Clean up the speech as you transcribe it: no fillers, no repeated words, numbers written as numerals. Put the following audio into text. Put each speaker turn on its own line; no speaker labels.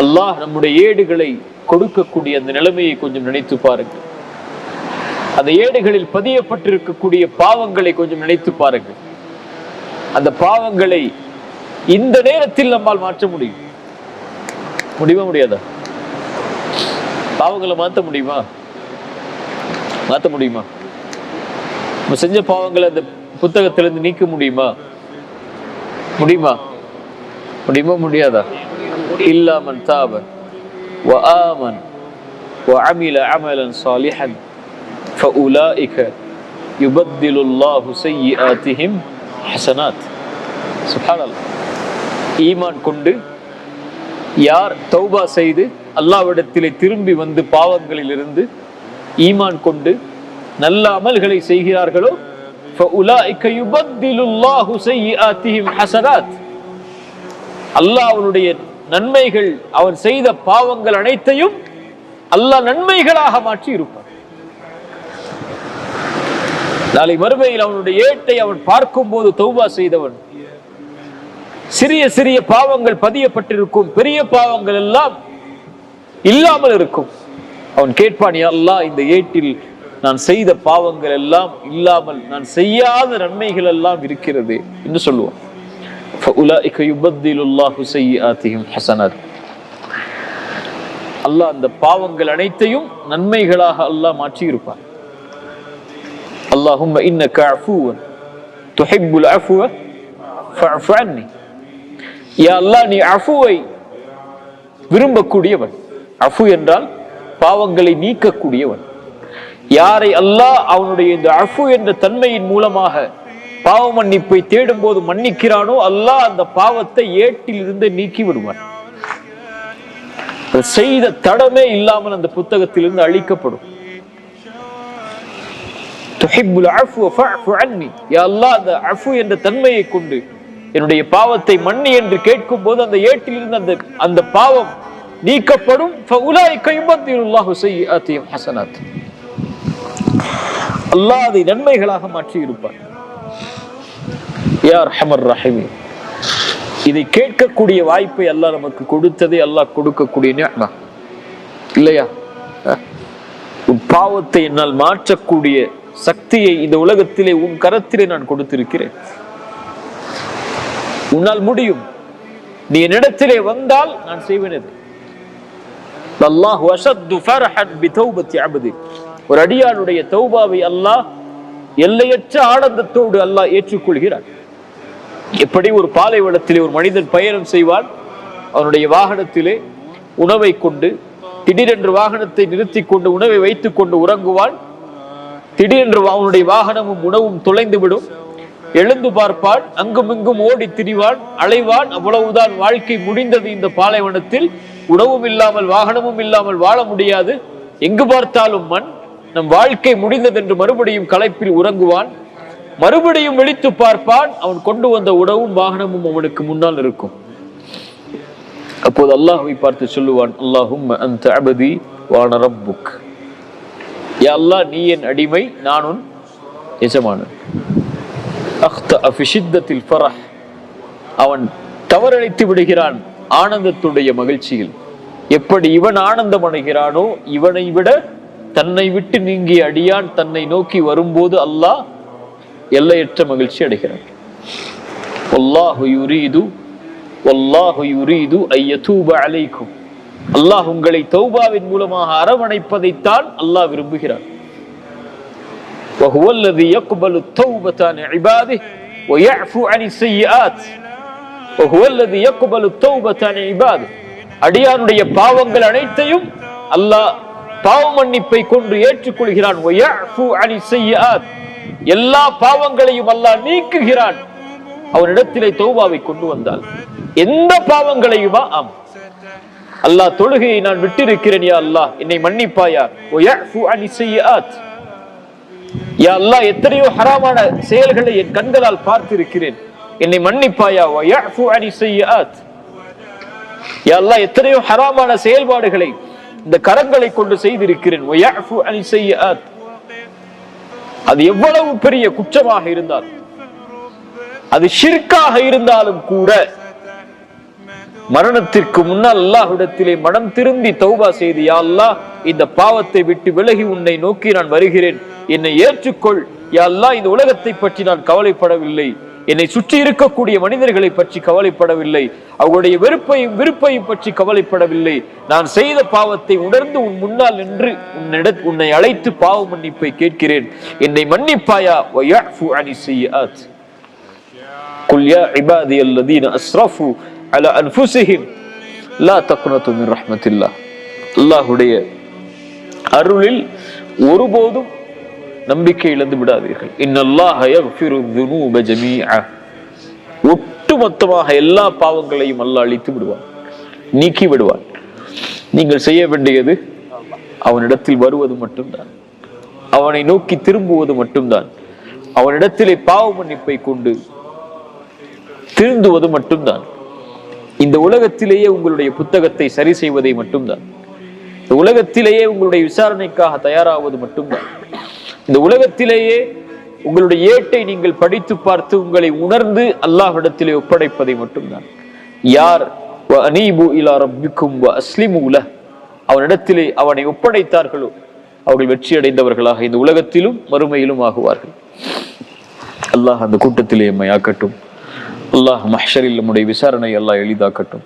அல்லாஹ் நம்முடைய ஏடுகளை கொடுக்கக்கூடிய அந்த நிலைமையை கொஞ்சம் நினைத்து பாருங்கள். அந்த ஏடுகளில் பதியப்பட்டிருக்கக்கூடிய பாவங்களை கொஞ்சம் நினைத்து பாருங்கள். அந்த பாவங்களை இந்த நேரத்தில் நம்மால் மாற்ற முடியும். முடியுமா முடியாதா? பாவங்களை மாற்ற முடியுமா? மாற்ற முடியுமா? நம்ம செஞ்ச பாவங்களை அந்த புத்தகத்திலிருந்து நீக்க முடியுமா? முடியுமா? முடியுமா முடியாதா? இல்லா மன் தாப வ ஆமன் வ அமில அமலன் சாலிஹன் ஃபஉலாயிக யுபத்திலுல்லாஹு ஸய்யிஆத்திஹிம் ஹஸனாத். சுப்ஹானல்லாஹ். ஈமான் கொண்டு யார் தௌபா செய்து அல்லாஹ்விடத்திலே திரும்பி வந்து பாவங்களிலிருந்து ஈமான் கொண்டு நல்ல அமல்களை செய்கிறார்களோ ஃபஉலாயிக யுபத்திலுல்லாஹு ஸய்யிஆத்திஹிம் ஹஸனாத். அல்லாஹ் அவனுடைய நன்மைகள், அவன் செய்த பாவங்கள் அனைத்தையும் அல்லாஹ் நன்மைகளாக மாற்றி இருப்பான். நாளை மறுமையில் அவனுடைய ஏட்டை அவன் பார்க்கும் போது தௌபா செய்தவன், சிறிய சிறிய பாவங்கள் பதியப்பட்டிருக்கும், பெரிய பாவங்கள் எல்லாம் இல்லாமல் இருக்கும். அவன் கேட்பான், யா அல்லாஹ், இந்த ஏட்டில் நான் செய்த பாவங்கள் எல்லாம் இல்லாமல் நான் செய்யாத நன்மைகள் எல்லாம் இருக்கிறது என்று சொல்லுவான். அல்லாஹ் அந்த பாவங்கள் அனைத்தையும் நன்மைகளாக அல்லாஹ் மாற்றி இருப்பான். அல்லாஹும்ம இன்னக அஃபூவன் துஹிப்புல் அஃப்வ ஃபஅஃபு அன்னி. யா அல்லாஹ், நீ அஃபுவை விரும்பக்கூடியவன். அஃபு என்றால் பாவங்களை நீக்கக்கூடியவன். யாரை அல்லாஹ் அவனுடைய இந்த அஃபு என்ற தன்மையின் மூலமாக பாவ மன்னிப்பை தேடும் போது மன்னிக்கிறானோ அல்லாஹ் அந்த பாவத்தை ஏட்டில் இருந்து நீக்கி விடுவான். செய்த தடமே இல்லாமல் அந்த புத்தகத்திலிருந்து அழிக்கப்படும். துஹிப்புல் அஃப்வ ஃபஅஃபு அன்னி. யா அல்லாஹ், அந்த அஃபு என்ற தன்மையை கொண்டு என்னுடைய பாவத்தை மன்னி என்று கேட்கும் போது அந்த ஏட்டில் இருந்து அந்த பாவம் நீக்கப்படும். ஃபஉலாயிக யுபத்திலுல்லாஹு ஸய்யிஆத்திஹிம் ஹஸனாத். அல்லாஹ் அதை நன்மைகளாக மாற்றி இருப்பான். யா அர்ஹமர் ரஹீமீன். இதை கேட்கக்கூடிய வாய்ப்பை அல்லாஹ் நமக்கு கொடுத்ததே அல்லாஹ் கொடுக்கக்கூடிய நிஅமா இல்லையா? உன் பாவத்தை என்னால் மாற்றக்கூடிய சக்தியை இந்த உலகத்திலே உன் கரத்திலே நான் கொடுத்திருக்கிறேன். உன்னால் முடியும். நீ என்னிடத்திலே வந்தால் நான் செய்வேன். அல்லாஹ் அஷத்து ஃபர்ஹன் பிதௌபத்தி அப்தி. ஒரு அடியானுடைய தௌபாவை அல்லாஹ் எல்லையற்ற ஆனந்தத்தோடு அல்லாஹ் ஏற்றுக்கொள்கிறான். எப்படி ஒரு பாலைவனத்திலே ஒரு மனிதன் பயணம் செய்வான், அவனுடைய வாகனத்திலே உணவை கொண்டு திடீரென்று வாகனத்தை நிறுத்தி கொண்டு உணவை வைத்துக் கொண்டு உறங்குவான். திடீரென்று அவனுடைய வாகனமும் உணவும் தொலைந்துவிடும். எழுந்து பார்ப்பான், அங்கும் இங்கும் ஓடி திரிவான், அலைவான். அவ்வளவுதான், வாழ்க்கை முடிந்தது. இந்த பாலைவனத்தில் உணவும் இல்லாமல் வாகனமும் இல்லாமல் வாழ முடியாது. எங்கு பார்த்தாலும் மண். நம் வாழ்க்கை முடிந்தது என்று மறுபடியும் களைப்பில் உறங்குவான். மறுபடியும் விழித்து பார்ப்பான், அவன் கொண்டு வந்த உணவும் வாகனமும் அவனுக்கு முன்னால் இருக்கும். அப்போது அல்லாஹ்வை பார்த்து சொல்லுவான், அல்லாஹும்ம அன்த அபதி வ அன ரப்புக். யா அல்லாஹ், நீ என் அடிமை, நான் உன் எஜமானன். அக்தஅ ஃபி ஷித்தத்தில் ஃபரஹ். அவன் தவறளித்து விடுகிறான் ஆனந்தத்துடைய மகிழ்ச்சியில். எப்படி இவன் ஆனந்தம் அடைகிறானோ, இவனை விட தன்னை விட்டு நீங்கிய அடியான் தன்னை நோக்கி வரும்போது அல்லாஹ் எல்லையற்ற மகிழ்ச்சி அடைகிறான். வல்லாஹு யுரீது வல்லாஹு யுரீது ஐயதூப அலைக்கும். அல்லாஹ் உங்களை தௌபாவின் மூலமாக அரவணைப்பதைத்தான் அல்லாஹ் விரும்புகிறான். وهو الذي يقبل التوبة عن عباده ويعفو عن السيئات. وهو الذي يقبل التوبة عن عباده. அடியானுடைய பாவங்கள் அனைத்தையும் அல்லாஹ் பாவ மன்னிப்பை கொண்டு ஏற்றுக்கொள்கிறான். ويعفو عن السيئات. எல்லா பாவங்களையும் அல்லாஹ் நீக்குகிறான் அவனிடத்திலே தௌபாவை கொண்டு வந்தால். எந்த பாவங்களையுமா? ஆம். அல்லாஹ், தொழுகையை நான் விட்டிருக்கிறேன், யா அல்லாஹ் என்னை மன்னிப்பாயா. ويعفو عن السيئات. யா அல்லாஹ், எத்தனையோ ஹராமான செயல்களை என் கண்களால் பார்த்திருக்கிறேன், என்னை மன்னிப்பாயா. ويعفو عن السيئات. யா அல்லாஹ், எத்தனையோ ஹராமான செயல்பாடுகளை இந்த கரங்களை கொண்டு செய்திருக்கிறேன். ويعفو عن السيئات. அது எவ்வளவு பெரிய குற்றமாக இருந்தால், அது ஷிர்காக இருந்தாலும் கூட மரணத்திற்கு முன்னால் அல்லாஹ்விடத்திலே மனம் திருந்தி தௌபா செய்து, யா அல்லாஹ் இந்த பாவத்தை விட்டு விலகி உன்னை நோக்கி நான் வருகிறேன், என்னை ஏற்றுக்கொள். யா அல்லாஹ் இந்த உலகத்தை பற்றி நான் கவலைப்படவில்லை, என்னை சுற்றி இருக்கக்கூடிய மனிதர்களை பற்றி கவலைப்படவில்லை, அவர்களுடைய விருப்பையும் பற்றி கவலைப்படவில்லை. நான் செய்த பாவத்தை உணர்ந்து உன் முன்னால் நின்று உன்னை அழைத்து பாவ மன்னிப்பை கேட்கிறேன், என்னை மன்னிப்பாயா. வயஃபு அனி ஸய்யிஆத். குல் யா இபாதியல்லதீன அஸ்ரஃபு அலா அன்ஃபுஸிஹிம் லா தக்னது மின் ரஹ்மத்தில்லாஹ். அல்லாஹ்வுடைய அருளில் ஒருபோதும் நம்பிக்கை இழந்து விடாதீர்கள். இன்னல்லாஹ யக்ஃபிரு ذுனூப ஜமீஅ. ஒட்டுமொத்தமாக எல்லா பாவங்களையும் அல்லாஹ் அழித்து விடுவான், நீக்கி விடுவான். நீங்கள் செய்ய வேண்டியது அவனிடத்தில் வருவது மட்டும்தான், அவனை நோக்கி திரும்புவது மட்டும்தான், அவனிடத்திலே பாவ மன்னிப்பை கொண்டு திருந்துவது மட்டும்தான். இந்த உலகத்திலேயே உங்களுடைய புத்தகத்தை சரி செய்வதை மட்டும்தான், இந்த உலகத்திலேயே உங்களுடைய விசாரணைக்காக தயாராவது மட்டும்தான், இந்த உலகத்திலேயே உங்களுடைய ஏட்டை நீங்கள் படித்து பார்த்து உங்களை உணர்ந்து அல்லாஹ்விடத்திலே ஒப்படைப்பதை மட்டும்தான். யார் அனீபு இலா ரப்பிக்கும் வ அஸ்லிமு லஹ், அவனிடத்திலே அவனை ஒப்படைத்தார்களோ அவர்கள் வெற்றி அடைந்தவர்களாக இந்த உலகத்திலும் மறுமையிலும் ஆகுவார்கள். அல்லாஹ் அந்த கூட்டத்திலே எம்மை ஆக்கட்டும். அல்லாஹ் மஹ்ஷரில் நம்முடைய விசாரணை அல்லாஹ் எளிதாக்கட்டும்.